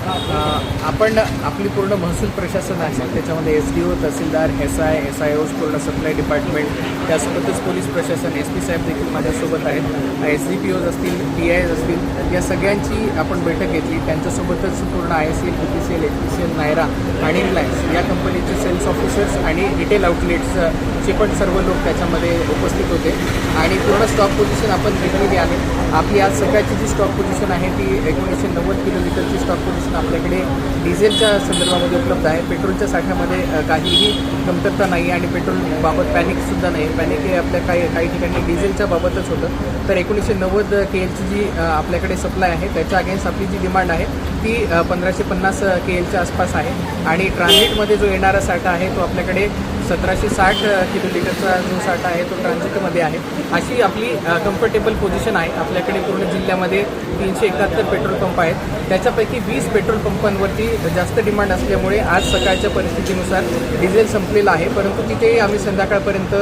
आपण आपली पूर्ण महसूल प्रशासन आहे, त्याच्यामध्ये SDO, तहसीलदार, SIOs, पूर्ण सप्लाय डिपार्टमेंट, त्यासोबतच पोलीस प्रशासन, SP साहेब देखील माझ्यासोबत आहेत, SDPOs असतील, PIs असतील, या सगळ्यांची आपण बैठक घेतली. त्यांच्यासोबतच पूर्ण ISL, BPCL, HPCL, नायरा आणि रिलायन्स या कंपनीचे सेल्स ऑफिसर्स आणि रिटेल आउटलेट्सचे पण सर्व लोक त्याच्यामध्ये उपस्थित होते आणि पूर्ण स्टॉक पोझिशन आपण घेतलेली आहे. आपली आज सगळ्याची जी स्टॉक पोझिशन आहे ती 1990 किलोलिटरची स्टॉक पोझिशन आपल्याकडे डिझेलच्या संदर्भामध्ये उपलब्ध आहे. पेट्रोलच्या साठ्यामध्ये काहीही कमतरता नाही आणि पेट्रोलबाबत पॅनिकसुद्धा नाही. पॅनिक हे आपल्या काही ठिकाणी डिझेलच्या बाबतच होतं. तर 1990 KLची जी आपल्याकडे सप्लाय आहे त्याच्या अगेन्स्ट आपली जी डिमांड आहे ती 1550 KLच्या आसपास आहे आणि ट्रान्झिटमध्ये जो येणारा साठा आहे तो आपल्याकडे 1760 किलोलिटरचा जो साठा आहे तो ट्रान्झिटमध्ये आहे. अशी आपली कम्फर्टेबल पोझिशन आहे. आपल्याकडे पूर्ण जिल्ह्यामध्ये 371 पेट्रोल पंप आहेत. त्याच्यापैकी 20 पेट्रोल पंपांवरती जास्त डिमांड असल्यामुळे आज सकाळच्या परिस्थितीनुसार डिझेल संपलेलं आहे, परंतु तिथेही आम्ही संध्याकाळपर्यंत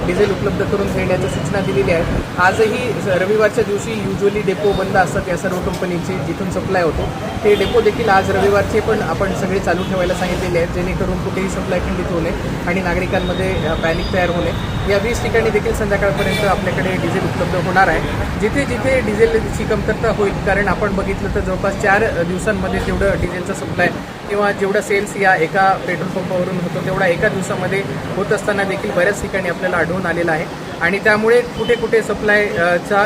डिझेल उपलब्ध करून देण्याच्या सूचना दिलेल्या आहेत. आजही रविवारच्या दिवशी युजली डेपो बंद असतात या सर्व कंपनीचे जिथून सप्लाय होतो. ते डेपो देखील आज रविवारचे पण आपण सगळे चालू ठेवायला सांगितलेले आहेत, जेणेकरून कुठेही सप्लाय खंडित होऊ नये आणि नागरिकांमध्ये पॅनिक तयार होऊ नये. या 20 ठिकाणी देखील संध्याकाळपर्यंत आपल्याकडे डिझेल उपलब्ध होणार आहे. जिथे जिथे डिझेलची कमतरता होईल, कारण आपण बघितलं तर जवळपास 4 दिवसांमध्ये तेवढं डिझेलचा सप्लाय किंवा जेवढा सेल्स या एका पेट्रोल पंपावरून होतो तेवढा एका दिवसामध्ये होत असताना देखील बऱ्याच ठिकाणी आपल्याला आढळून आलेला आहे आणि त्यामुळे कुठे कुठे सप्लायचा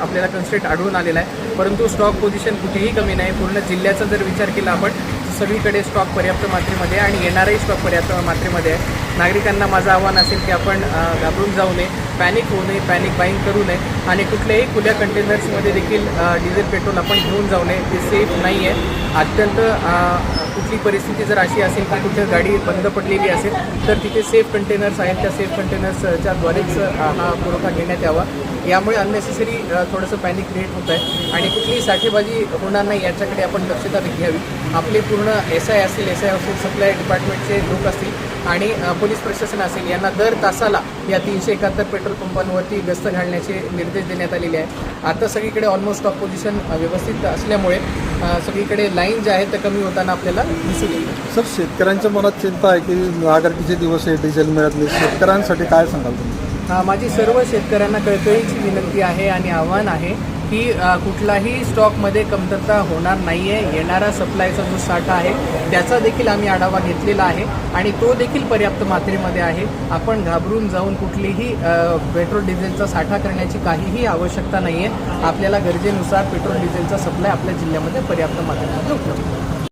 आपल्याला कन्स्ट्रेंट आढळून आलेला आहे. परंतु स्टॉक पोझिशन कुठेही कमी नाही. पूर्ण जिल्ह्याचा जर विचार केला आपण सगळीकडे स्टॉक पर्याप्त मात्रेमध्ये आणि येणाराही स्टॉक पर्याप्त मात्रेमध्ये आहे. नागरिकांना माझं आव्हान असेल की आपण घाबरून जाऊ नये, पॅनिक होऊ नये, पॅनिक बाईंग करू नये आणि कुठल्याही खुल्या कंटेनर्समध्ये देखील डिझेल पेट्रोल आपण घेऊन जाऊ नये. ते सेफ नाही आहे. अत्यंत कुठली परिस्थिती जर अशी असेल की कुठे गाडी बंद पडलेली असेल तर तिथे सेफ कंटेनर्स आहेत, त्या सेफ कंटेनर्सच्या द्वारेच हा पुरवठा घेण्यात यावा. यामुळे अननेसेसरी थोडंसं पॅनिक क्रिएट होत आहे आणि कुठलीही साठेबाजी होणार नाही याच्याकडे आपण दक्षता घ्यावी. आपले पूर्ण SI असेल, सप्लाय डिपार्टमेंटचे लोक असतील आणि पोलीस प्रशासन असेल यांना दर तासाला या 371 पेट्रोल पंपांवरती गस्त घालण्याचे निर्देश देण्यात आलेले आहेत. आता सगळीकडे ऑलमोस्ट स्टॉक पोझिशन व्यवस्थित असल्यामुळे सगळीकडे लाईन ज्या आहेत त्या कमी होताना आपल्याला दिसून येईल. सर, शेतकऱ्यांच्या मनात चिंता आहे की नागरिकीचे दिवस आहे, डिझेल मिळत नाही. शेतकऱ्यांसाठी काय सांगाल तुम्ही? माझी सर्व शेतकऱ्यांना कळकळीची विनंती आहे आणि आव्हान आहे की कुठलाही स्टॉकमध्ये कमतरता होणार नाही आहे. येणारा सप्लायचा जो साठा आहे त्याचा देखील आम्ही आढावा घेतलेला आहे आणि तो देखील पर्याप्त मात्रेमध्ये आहे. आपण घाबरून जाऊन कुठलीही पेट्रोल डिझेलचा साठा करण्याची काहीही आवश्यकता नाही आहे. आपल्याला गरजेनुसार पेट्रोल डिझेलचा सप्लाय आपल्या जिल्ह्यामध्ये पर्याप्त मात्रेमध्ये उपलब्ध